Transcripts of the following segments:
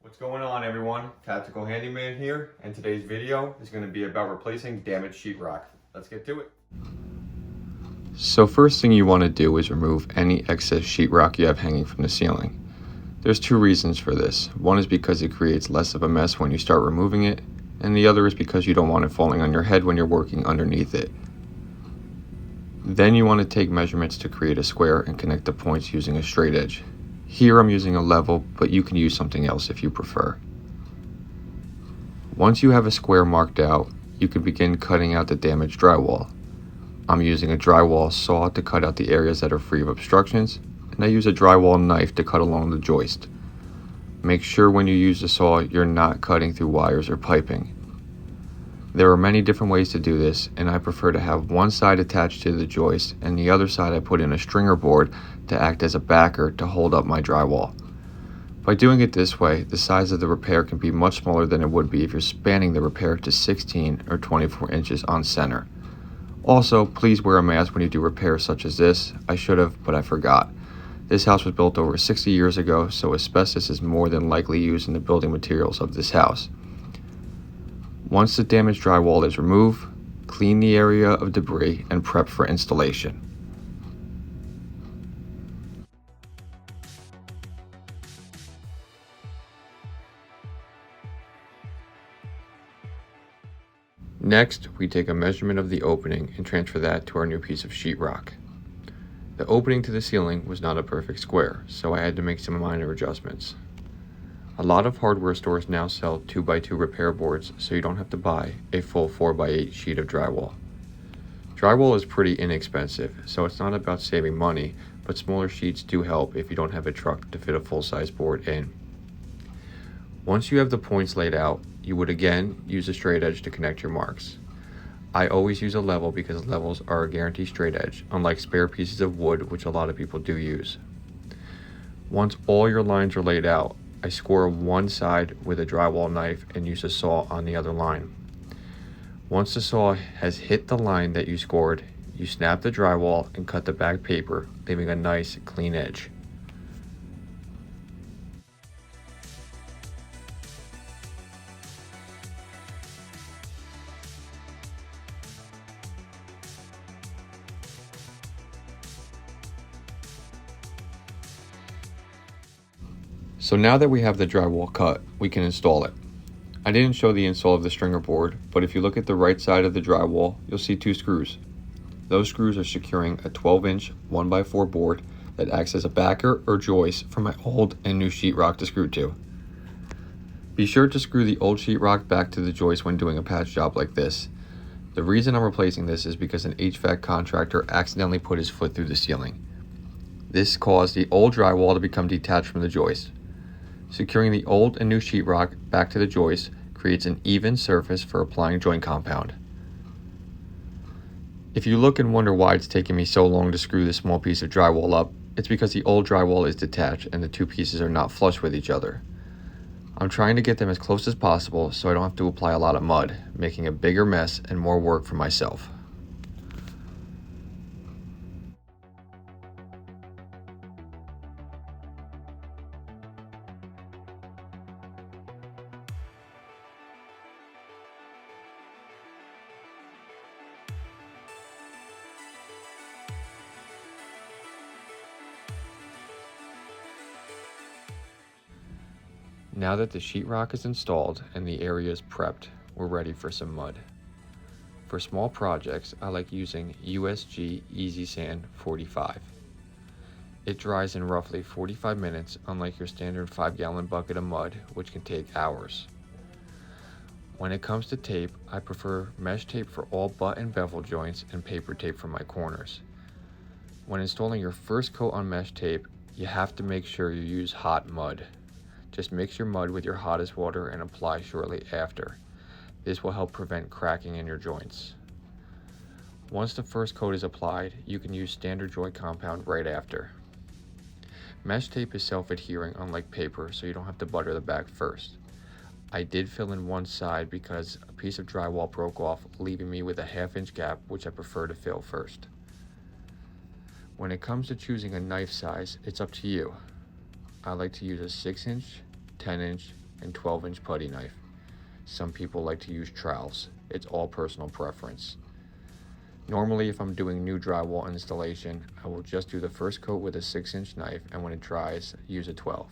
What's going on, everyone? Tactical Handyman here, and today's video is going to be about replacing damaged sheetrock. Let's get to it. So first thing you want to do is remove any excess sheetrock you have hanging from the ceiling. There's two reasons for this. One is because it creates less of a mess when you start removing it, and the other is because you don't want it falling on your head when you're working underneath it. Then you want to take measurements to create a square and connect the points using a straight edge. Here I'm using a level, but you can use something else if you prefer. Once you have a square marked out, you can begin cutting out the damaged drywall. I'm using a drywall saw to cut out the areas that are free of obstructions, and I use a drywall knife to cut along the joist. Make sure when you use the saw you're not cutting through wires or piping. There are many different ways to do this, and I prefer to have one side attached to the joist and the other side I put in a stringer board to act as a backer to hold up my drywall. By doing it this way, the size of the repair can be much smaller than it would be if you're spanning the repair to 16 or 24 inches on center. Also, please wear a mask when you do repairs such as this. I should have, but I forgot. This house was built over 60 years ago, so asbestos is more than likely used in the building materials of this house. Once the damaged drywall is removed, clean the area of debris and prep for installation. Next, we take a measurement of the opening and transfer that to our new piece of sheetrock. The opening to the ceiling was not a perfect square, so I had to make some minor adjustments. A lot of hardware stores now sell 2x2 repair boards, so you don't have to buy a full 4x8 sheet of drywall. Drywall is pretty inexpensive, so it's not about saving money, but smaller sheets do help if you don't have a truck to fit a full-size board in. Once you have the points laid out, you would again use a straight edge to connect your marks. I always use a level because levels are a guaranteed straight edge, unlike spare pieces of wood, which a lot of people do use. Once all your lines are laid out, I score one side with a drywall knife and use a saw on the other line. Once the saw has hit the line that you scored, you snap the drywall and cut the back paper, leaving a nice clean edge. So now that we have the drywall cut, we can install it. I didn't show the install of the stringer board, but if you look at the right side of the drywall, you'll see two screws. Those screws are securing a 12-inch 1x4 board that acts as a backer or joist for my old and new sheetrock to screw to. Be sure to screw the old sheetrock back to the joist when doing a patch job like this. The reason I'm replacing this is because an HVAC contractor accidentally put his foot through the ceiling. This caused the old drywall to become detached from the joist. Securing the old and new sheetrock back to the joist creates an even surface for applying joint compound. If you look and wonder why it's taking me so long to screw this small piece of drywall up, it's because the old drywall is detached and the two pieces are not flush with each other. I'm trying to get them as close as possible so I don't have to apply a lot of mud, making a bigger mess and more work for myself. Now that the sheetrock is installed and the area is prepped, we're ready for some mud. For small projects, I like using USG Easy Sand 45. It dries in roughly 45 minutes, unlike your standard 5-gallon bucket of mud, which can take hours. When it comes to tape, I prefer mesh tape for all butt and bevel joints and paper tape for my corners. When installing your first coat on mesh tape, you have to make sure you use hot mud. Just mix your mud with your hottest water and apply shortly after. This will help prevent cracking in your joints. Once the first coat is applied, you can use standard joint compound right after. Mesh tape is self-adhering unlike paper, so you don't have to butter the back first. I did fill in one side because a piece of drywall broke off, leaving me with a 1/2-inch gap, which I prefer to fill first. When it comes to choosing a knife size, it's up to you. I like to use a 6-inch, 10-inch, and 12-inch putty knife. Some people like to use trowels. It's all personal preference. Normally, if I'm doing new drywall installation, I will just do the first coat with a 6-inch knife, and when it dries, use a 12.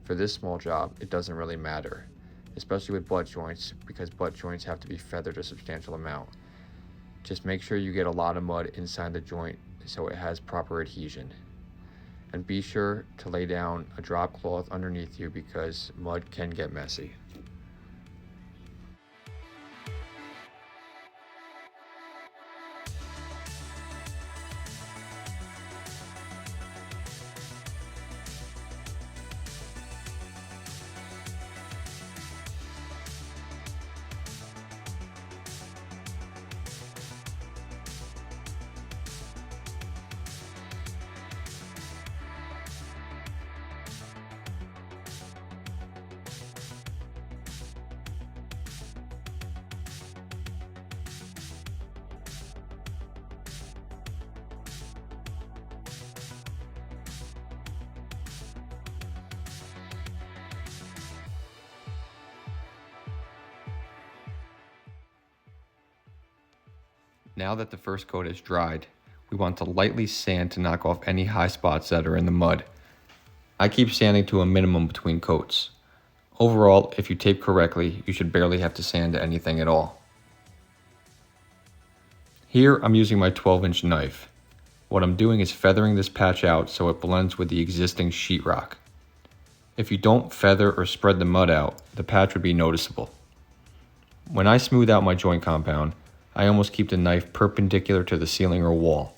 For this small job, it doesn't really matter, especially with butt joints, because butt joints have to be feathered a substantial amount. Just make sure you get a lot of mud inside the joint so it has proper adhesion. And be sure to lay down a drop cloth underneath you because mud can get messy. Now that the first coat is dried, we want to lightly sand to knock off any high spots that are in the mud. I keep sanding to a minimum between coats. Overall, if you tape correctly, you should barely have to sand anything at all. Here, I'm using my 12-inch knife. What I'm doing is feathering this patch out so it blends with the existing sheetrock. If you don't feather or spread the mud out, the patch would be noticeable. When I smooth out my joint compound, I almost keep the knife perpendicular to the ceiling or wall.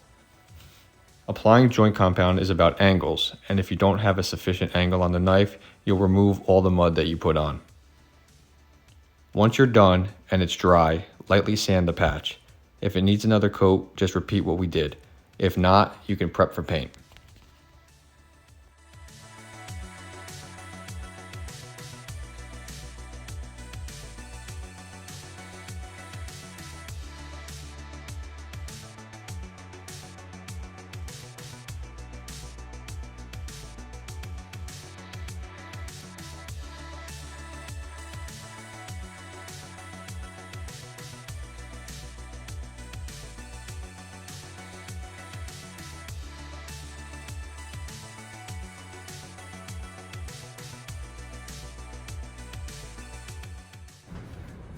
Applying joint compound is about angles, and if you don't have a sufficient angle on the knife, you'll remove all the mud that you put on. Once you're done and it's dry, lightly sand the patch. If it needs another coat, just repeat what we did. If not, you can prep for paint.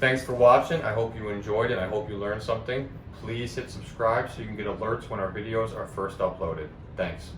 Thanks for watching. I hope you enjoyed and I hope you learned something. Please hit subscribe so you can get alerts when our videos are first uploaded. Thanks.